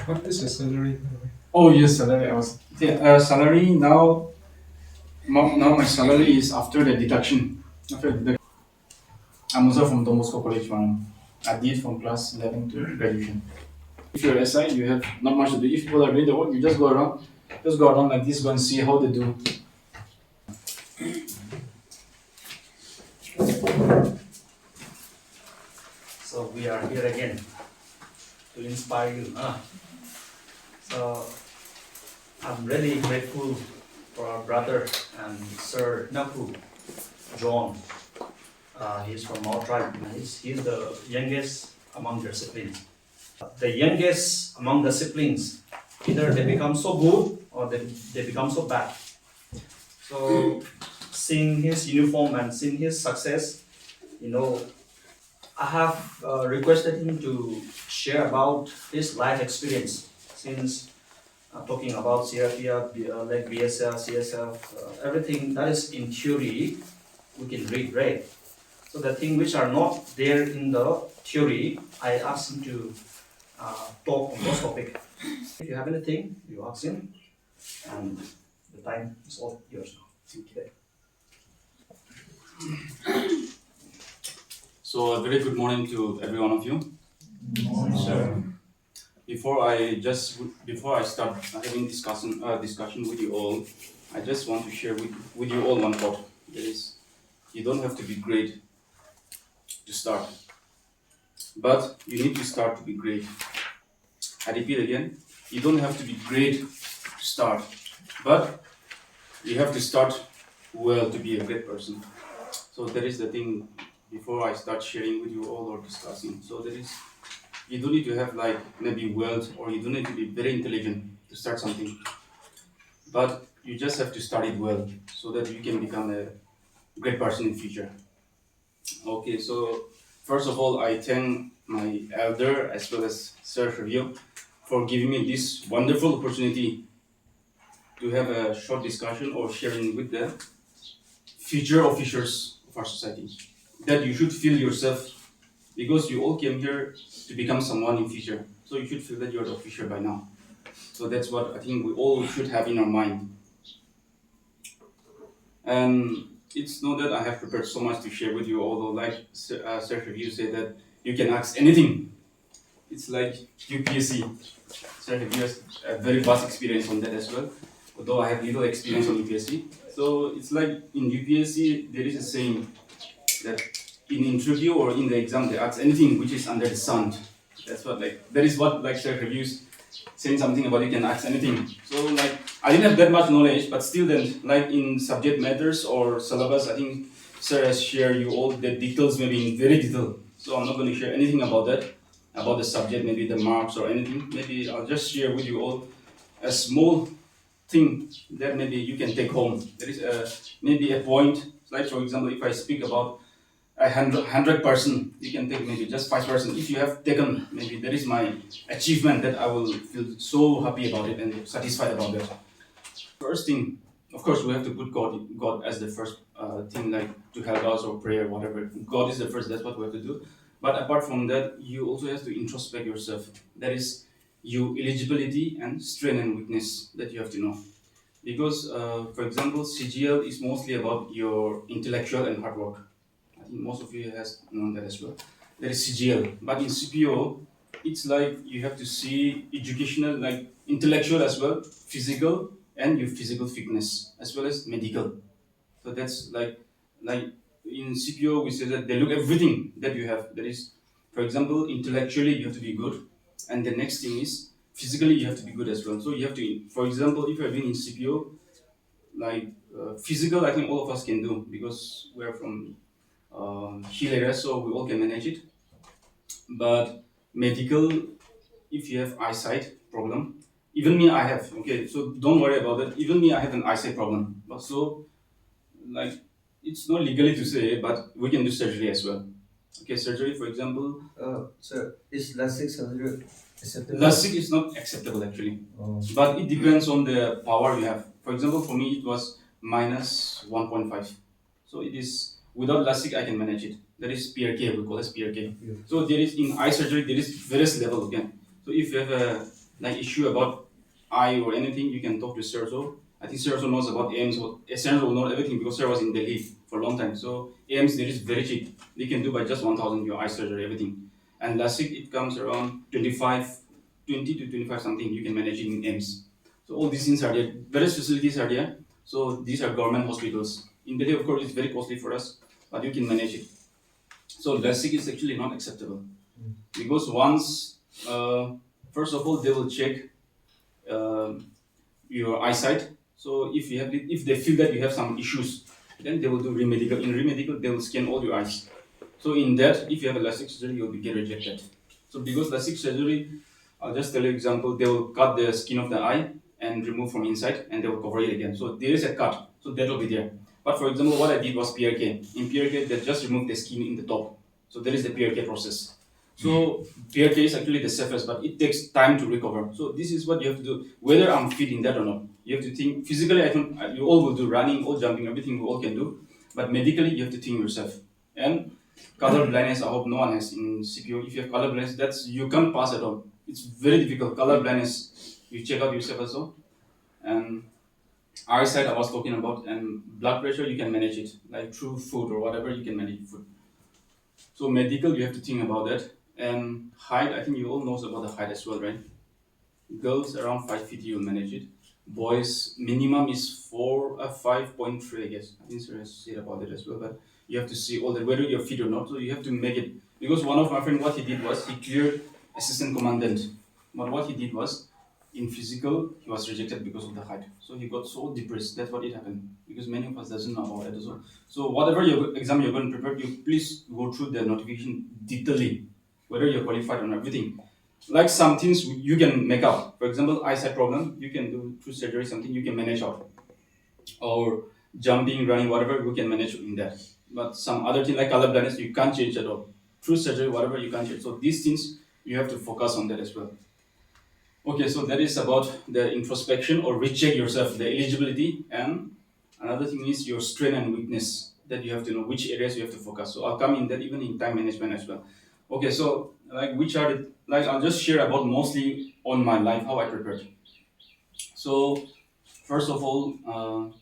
What is your salary? Oh yes, salary. Salary now. Now my salary is after the deduction. I'm also from Don Bosco College, man. I did from class 11 to graduation. If you're SI, you have not much to do. If people are doing the work, you just go around like this, go and see how they do. So we are here again to inspire you. So I'm really grateful for our brother and Sir Naku John. He's from our tribe. He's the youngest among their siblings. The youngest among the siblings, either they become so good or they become so bad. So seeing his uniform and seeing his success, you know, I have requested him to share about his life experience since talking about CRPF, like BSF, CSF, everything that is in theory, we can read, right? So the things which are not there in the theory, I asked him to talk on those topic. If you have anything, you ask him, and the time is all yours now. Okay. So a very good morning to every one of you. Sure. Before I start having discussion with you all, I just want to share with you all one thought. That is, you don't have to be great to start, but you need to start to be great. I repeat again, you don't have to be great to start, but you have to start well to be a great person. So that is the thing. Before I start sharing with you all or discussing, so there is, you don't need to have like maybe wealth, or you don't need to be very intelligent to start something, but you just have to start it well so that you can become a great person in future. Okay, so first of all, I thank my elder as well as Sir Review for giving me this wonderful opportunity to have a short discussion or sharing with the future officers of our society, that you should feel yourself, because you all came here to become someone in future, so you should feel that you're the officer by now. So that's what I think we all should have in our mind. And it's not that I have prepared so much to share with you, although like Sir Review said that you can ask anything. It's like UPSC. Sir Review has a very vast experience on that as well, although I have little experience on UPSC. So it's like in UPSC there is a saying that in interview or in the exam they ask anything which is under the sun. That is what like Sir Reviews saying something about you can ask anything. So like I didn't have that much knowledge, but still then like in subject matters or syllabus, I think Sir has shared you all the details maybe in very detail. So I'm not going to share anything about that, about the subject, maybe the marks or anything. Maybe I'll just share with you all a small thing that maybe you can take home. There is maybe a point, like for example, if I speak about 100%, you can take maybe just 5%. If you have taken, maybe that is my achievement, that I will feel so happy about it and satisfied about that. First thing, of course, we have to put God as the first thing, like to help us or prayer, whatever. God is the first. That's what we have to do. But apart from that, you also have to introspect yourself. That is your eligibility and strength and weakness that you have to know. Because, for example, CGL is mostly about your intellectual and hard work. I think most of you has known that as well. There is CGL, but in CPO, it's like you have to see educational, like intellectual as well, physical, and your physical fitness as well as medical. So that's like in CPO we say that they look everything that you have. That is, for example, intellectually you have to be good, and the next thing is physically you have to be good as well. So you have to, for example, if you have been in CPO, like physical, I think all of us can do because we're from hill area, so we all can manage it. But medical, if you have eyesight problem, even me, I have. Okay, so don't worry about it. Even me, I have an eyesight problem. But so, like, it's not legally to say, but we can do surgery as well. Okay, surgery, for example, So is LASIK surgery acceptable? LASIK is not acceptable actually, but it depends on the power you have. For example, for me, it was minus 1.5. So it is, without LASIK, I can manage it. That is PRK, we call it PRK. So there is, in eye surgery, there is various level again. So if you have a like issue about eye or anything, you can talk to Sir. So I think Sir also knows about AIMS. Sir will know everything because Sir was in Delhi for a long time. So AIMS there is very cheap. They can do by just 1,000 your eye surgery, everything. And LASIK it comes around 20 to 25 something. You can manage it in AIMS. So all these things are there. Various facilities are there. So these are government hospitals. In Delhi, of course, it's very costly for us, but you can manage it. So LASIK is actually not acceptable because once, first of all, they will check uh, your eyesight. So if they feel that you have some issues, then they will do remedical. In remedical, they will scan all your eyes. So in that, if you have a LASIK surgery, you'll be get rejected. So because LASIK surgery, I'll just tell you example. They will cut the skin of the eye and remove from inside, and they will cover it again. So there is a cut, so that will be there. But for example, what I did was PRK. In PRK, they just remove the skin in the top. So there is the PRK process. So PRK is actually the safest, but it takes time to recover. So this is what you have to do, whether I'm fit in that or not. You have to think physically. I don't. You all will do running, all jumping, everything we all can do. But medically, you have to think yourself. And color blindness, I hope no one has in CPO. If you have color blindness, that's you can't pass at all. It's very difficult. Color blindness, you check out yourself also. And eyesight, I was talking about, and blood pressure, you can manage it like through food or whatever. You can manage food. So medical, you have to think about that. And height, I think you all knows about the height as well, right? Girls around 5 feet, you'll manage it. Boys, minimum is 5.3, I guess. I think Sir has said about it as well, but you have to see all that, whether you're fit or not. So you have to make it. Because one of my friends, what he did was, he cleared assistant commandant. But what he did was, in physical, he was rejected because of the height. So he got so depressed. That's what it happened. Because many of us doesn't know about it as well. So whatever your exam you're going to prepare, you please go through the notification detailedly, whether you're qualified or not, everything. Like some things you can make up. For example, eyesight problem, you can do through surgery something you can manage out. Or jumping, running, whatever you can manage in that. But some other thing like color blindness, you can't change at all. Through surgery, whatever you can't change. So these things you have to focus on that as well. Okay, so that is about the introspection or recheck yourself, the eligibility, and another thing is your strength and weakness that you have to know which areas you have to focus. So I'll come in that even in time management as well. Okay, so like which are the like I'll just share about mostly on my life how I prepared. So first of all,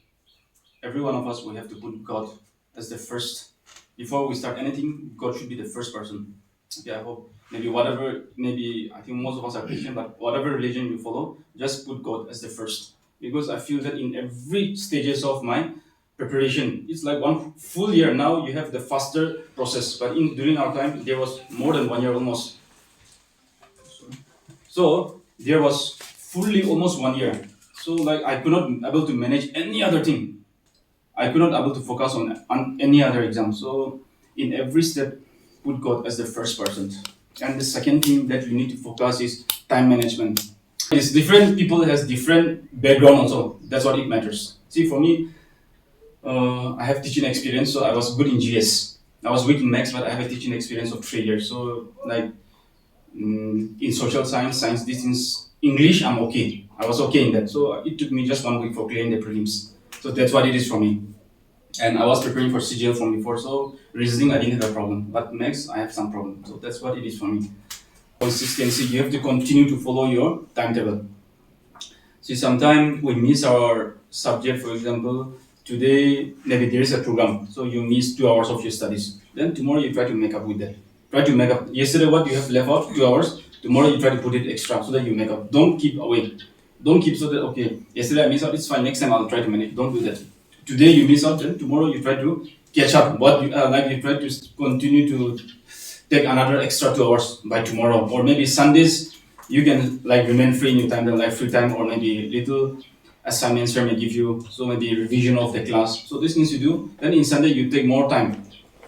every one of us will have to put God as the first. Before we start anything, God should be the first person. Okay, I hope maybe whatever, maybe I think most of us are Christian, but whatever religion you follow, just put God as the first. Because I feel that in every stages of my preparation, it's like one full year. Now you have the faster process, but in during our time there was more than 1 year almost. So there was fully almost 1 year. So like I could not able to manage any other thing. I could not able to focus on any other exam. So in every step, put God as the first person. And the second thing that you need to focus is time management. It's different people has different background also. That's what it matters. See, for me, I have teaching experience, so I was good in GS. I was weak in maths, but I have a teaching experience of 3 years. So like in social science, distance, English, I'm okay. I was okay in that. So it took me just 1 week for clearing the prelims. So that's what it is for me. And I was preparing for CGL from before, so reasoning I didn't have a problem. But maths, I have some problem. So that's what it is for me. Consistency, you have to continue to follow your timetable. See, sometimes we miss our subject, for example, today maybe there is a program, so you miss 2 hours of your studies. Then tomorrow you try to make up with that. Try to make up. Yesterday what you have left out, 2 hours, tomorrow you try to put it extra so that you make up. Don't keep away. Don't keep so that, okay, yesterday I missed out, it's fine, next time I'll try to manage. Don't do that. Today you miss out, then tomorrow you try to catch up. What you like you try to continue to take another extra 2 hours by tomorrow. Or maybe Sundays you can like remain free in your time, like free time, or maybe little assignments here may give you, so maybe revision of the class. So these things you do. Then in Sunday you take more time.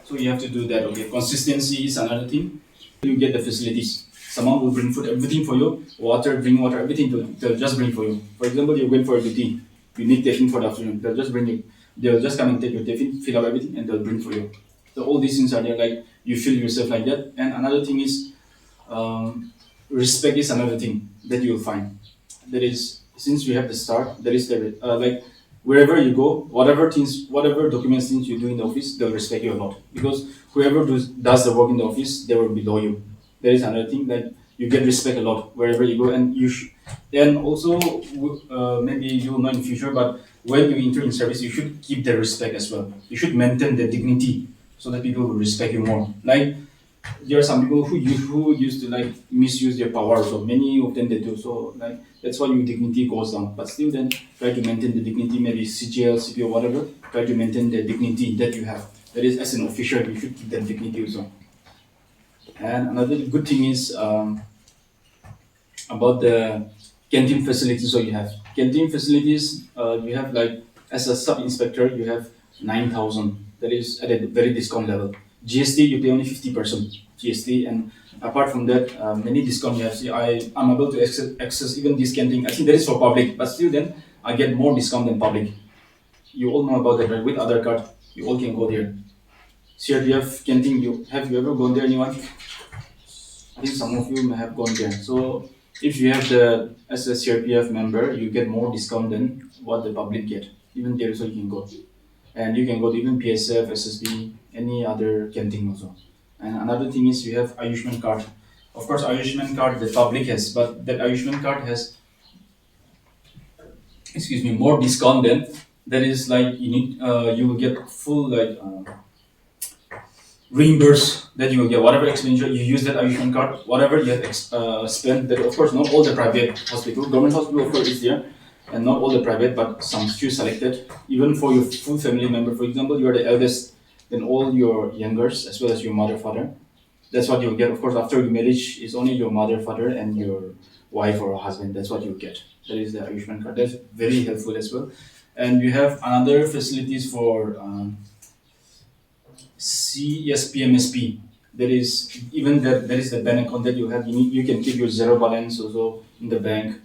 So you have to do that. Okay, consistency is another thing. You get the facilities. Someone will bring food, everything for you, water, drink water, everything they'll just bring for you. For example, you're going for a duty, you need tiffin for the afternoon, they'll just bring you. They'll just come and take your tiffin, fill up everything, and they'll bring for you. So all these things are there, like you feel yourself like that. And another thing is, respect is another thing that you'll find. That is, since we have the start, there is the like wherever you go, whatever documents things you do in the office, they'll respect you a lot because whoever does the work in the office, they will below you. There is another thing that you get respect a lot wherever you go, and And also, maybe you will know in future, but when you enter in service, you should keep the respect as well. You should maintain the dignity so that people will respect you more. Like there are some people who used to like misuse their power, so many of them they do. So like that's why your dignity goes down. But still, then try to maintain the dignity. Maybe CGL, CPO, whatever. Try to maintain the dignity that you have. That is, as an official, you should keep that dignity also. And another good thing is about the canteen facilities. So you have canteen facilities. You have like as a sub inspector, you have 9,000. That is at a very discount level. GST you pay only 50% GST, and apart from that, many discount you have. See, I'm able to access even this canteen. I think that is for public, but still then I get more discount than public. You all know about that, right? With other card, you all can go there. CRPF canteen. You ever gone there? Anyone? I think some of you may have gone there. So if you have the as a CRPF member, you get more discount than what the public get. Even there, so you can go, and you can go to even PSF, SSB, any other canteen also. And another thing is you have Ayushman card. Of course, Ayushman card the public has, but that Ayushman card has, excuse me, more discount than that is like you need. You will get full like. Reimburse that you will get whatever expenditure you use that Ayushman card, whatever you have spent. That of course not all the private hospital, government hospital of course is there, and not all the private, but some few selected. Even for your full family member, for example, you are the eldest, then all your youngers as well as your mother, father. That's what you'll get. Of course, after your marriage, is only your mother, father, and your wife or husband. That's what you'll get. That is the Ayushman card. That's very helpful as well. And you have another facilities for. CSPMSP. There is even that there is the bank account that you have. You can keep your zero balance also in the bank.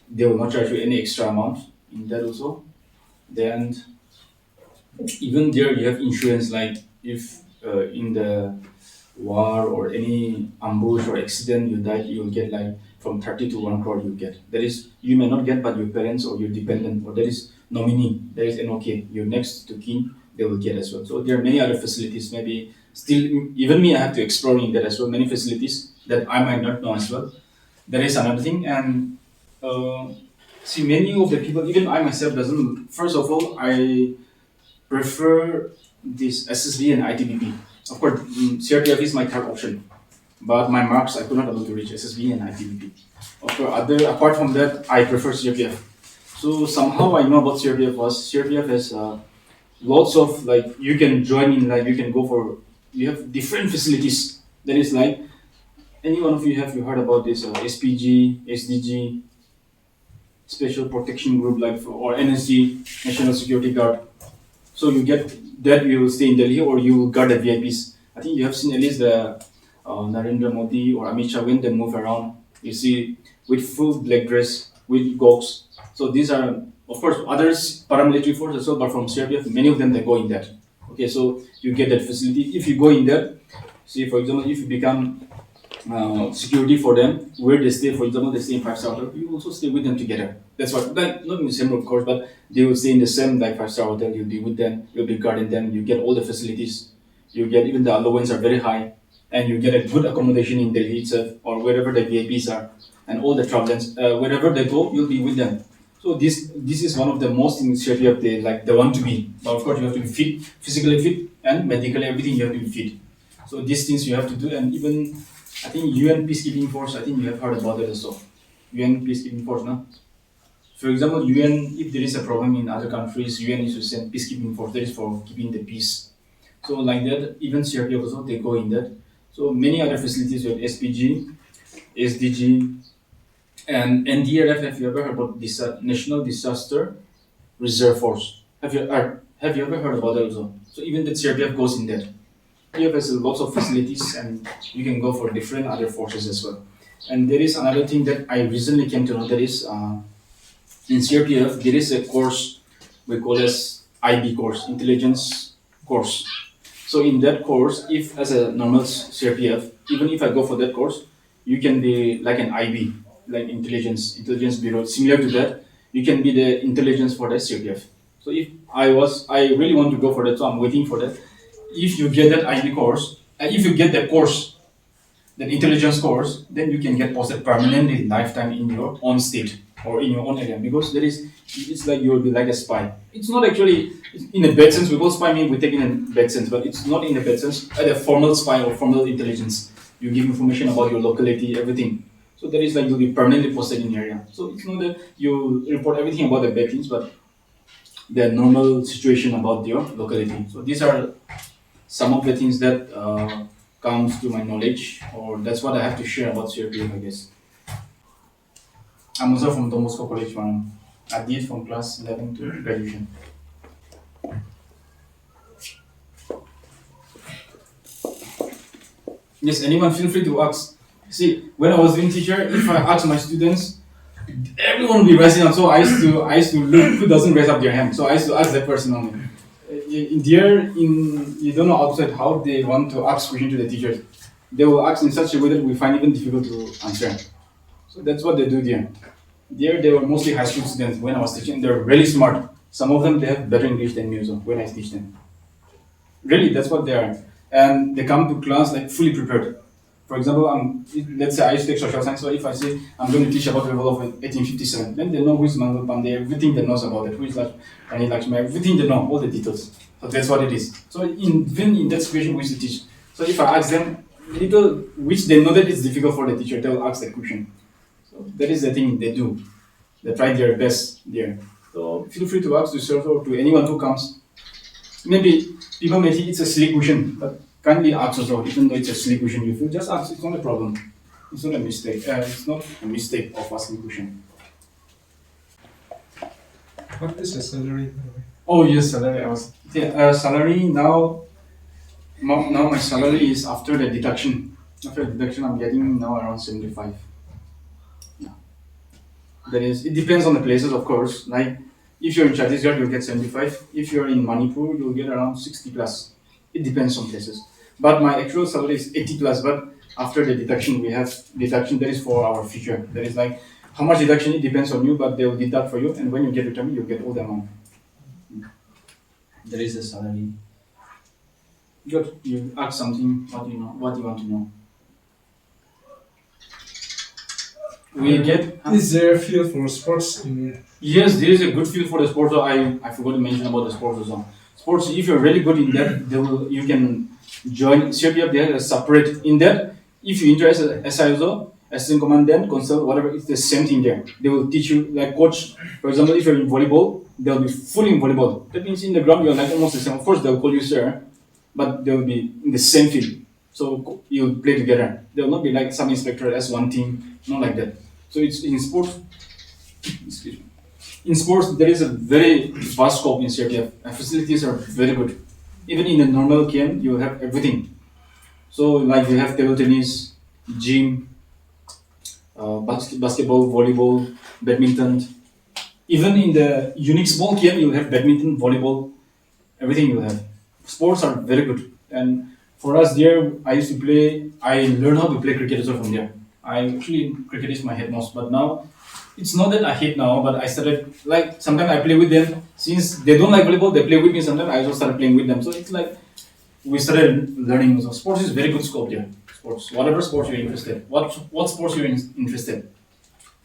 They will not charge you any extra amount in that also. Then even there you have insurance like if in the war or any ambush or accident you died, you will get like from 30 to 1 crore you get. That is you may not get, but your parents or your dependent or there is nominee, there is NOK, your next to kin, they will get as well. So there are many other facilities. Maybe still even me I have to explore in that as well. Many facilities that I might not know as well. There is another thing, and see many of the people, even I myself doesn't. First of all, I prefer this SSB and ITBP. Of course, CRPF is my third option, but my marks I could not able to reach SSB and ITBP. Of course, apart from that, I prefer CRPF. So somehow I know about CRPF was CRPF has lots of like you can join in, like you can go for, you have different facilities. That is like any one of you have you heard about this SPG, SDG, Special Protection Group, like or NSG, National Security Guard. So you get that you will stay in Delhi or you will guard the VIPs. I think you have seen at least the Narendra Modi or Amit Shah when they move around. You see with full black dress with gogs. So these are of course others paramilitary forces as well, but from CRPF many of them they go in that. Okay, so you get that facility if you go in there. See for example, if you become security for them where they stay. For example, they stay in 5-star hotel. You also stay with them together. That's what, like not in the same room, of course, but they will stay in the same like 5-star hotel. You'll be with them. You'll be guarding them. You get all the facilities. You get even the allowance are very high, and you get a good accommodation in Delhi itself or wherever the VIPs are, and all the travelers. Wherever they go, you'll be with them. So this is one of the most initiative they like they want to be. But of course, you have to be fit, physically fit, and medically everything you have to be fit. So these things you have to do, and even I think UN peacekeeping force. I think you have heard about it also. UN peacekeeping force, no? For example, UN, if there is a problem in other countries, UN is to send peacekeeping force. That is for keeping the peace. So like that, even CRPF also they go in that. So many other facilities you have SPG, SDG, and NDRF. Have you ever heard about this National Disaster Reserve Force? Have you ever heard about that also? So even the CRPF goes in there. CRPF has lots of facilities and you can go for different other forces as well. And there is another thing that I recently came to know, that is in CRPF there is a course we call as IB course, intelligence course. So in that course, if as a normal CRPF, even if I go for that course, you can be like an IB, like intelligence bureau, similar to that. You can be the intelligence for the CRPF. So if I really want to go for that, so I'm waiting for that. If you get that IB course, if you get that course, that intelligence scores, then you can get posted permanently lifetime in your own state or in your own area, because it's like you'll be like a spy. It's not actually in a bad sense. We call spy mean we take it in a bad sense, but it's not in a bad sense. At a formal spy or formal intelligence, you give information about your locality, everything. So that is like you'll be permanently posted in the area. So it's not that you report everything about the bad things, but the normal situation about your locality. So these are some of the things that comes to my knowledge, or that's what I have to share about CRPF, I guess. I'm also from Don Bosco College one. I did from class 11 to graduation. Yes, anyone feel free to ask. See, when I was doing teacher, if I ask my students, everyone will be raising up. So I used to look who doesn't raise up their hand. So I used to ask that person only. You don't know outside how they want to ask question to the teachers. They will ask in such a way that we find even difficult to answer. So that's what they do there. There they were mostly high school students when I was teaching. They're really smart. Some of them they have better English than me also when I teach them. Really, that's what they are. And they come to class like fully prepared. For example, let's say I used to take social science, so if I say I'm going to teach about the level of 1857, then they know who is Mangal Pandey, everything they knows about it, who is like Rani Lakshmi, everything they know, all the details. So that's what it is. So even in that situation, we used to teach. So if I ask them little, which they know that it's difficult for the teacher, they will ask the question. So that is the thing they do. They try their best there. So feel free to ask to serve or to anyone who comes. Maybe people may think it's a silly question, but kindly ask us out, even though it's a silly question you feel, just ask, it's not a problem. It's not a mistake. It's not a mistake of asking question. What is your salary? Oh yes, salary. Salary now. Now my salary is after the deduction. After the deduction, I'm getting now around 75. Yeah. That is. It depends on the places, of course. Like if you're in Chhattisgarh, you'll get 75. If you're in Manipur, you'll get around 60 plus. It depends on places. But my actual salary is 80 plus. But after the deduction, we have deduction that is for our future. That is like how much deduction, it depends on you, but they will deduct for you, and when you get retirement, you'll get all the amount. There is a salary. Good. You ask something. What do you know? What do you want to know? We get. Is there a field for sports in Yes, there is a good field for the sports. So I forgot to mention about the sports as well. Sports, if you're really good in that, you can join CRPF. They have a separate in that. If you're interested as SI also, assistant commandant, consult, whatever, it's the same thing there. They will teach you like coach. For example, if you're in volleyball, they'll be fully in volleyball. That means in the ground you're like almost the same. Of course, they'll call you sir, but they'll be in the same field. So you'll play together. They'll not be like some inspector as one team, not like that. So it's in sports. Excuse me. In sports, there is a very vast scope in CRPF, and facilities are very good. Even in a normal camp, you have everything. So, like you have table tennis, gym, basketball, volleyball, badminton. Even in the unique small camp, you have badminton, volleyball, everything you have. Sports are very good, and for us there, I used to play. I learned how to play cricket also from there. Cricket is my head most, but now it's not that I hate now, but I started like sometimes I play with them. Since they don't like volleyball, they play with me sometimes. I also started playing with them. So it's like we started learning. So sports is very good scope there. Sports, whatever sports you're interested. What sports you're interested?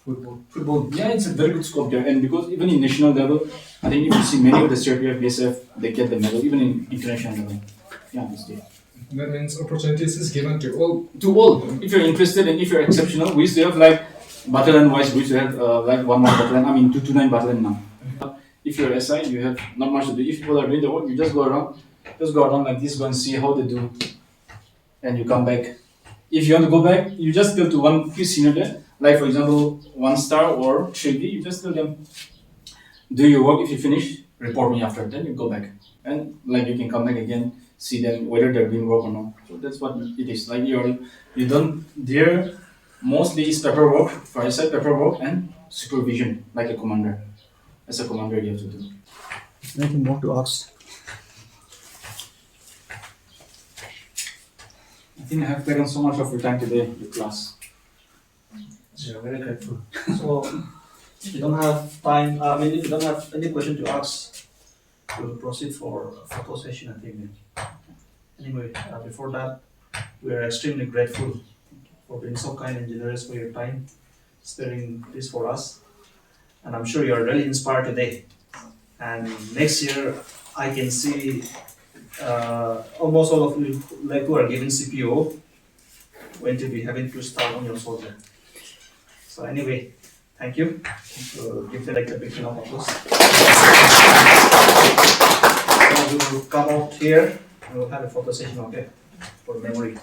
football? Football. Yeah, it's a very good scope there. And because even in national level, I think if you see many of the CRPF, BSF, they get the medal. Even in international level. Yeah, it's there. That means opportunities is given to all. To all, if you're interested and if you're exceptional, we used to have like battalion wise, we used to have like one battalion. I mean 229 battalion now. If you're SI, you have not much to do. If people are doing the work, you just go around like this, go and see how they do, and you come back. If you want to go back, you just tell to one few senior there, like for example, 1 star or 3B, you just tell them, do your work. If you finish, report me after. Then you go back, and like you can come back again, see them whether they're doing work or not. So that's what it is. Like you don't there. Mostly is paperwork, for SI paperwork and supervision, like a commander. As a commander, you have to do. Anything more to ask? I think I have taken so much of your time today, your class. We are very grateful. So, if you don't have time, if you don't have any question to ask, we'll proceed for a photo session, I think. Anyway, before that, we are extremely grateful for being so kind and generous for your time, sparing this for us. And I'm sure you are really inspired today. And next year, I can see almost all of you like who are giving CPO going to be having to start on your shoulder. So anyway, thank you. So give them like a big round of applause. So we will come out here and we'll have a photo session, okay, for memory.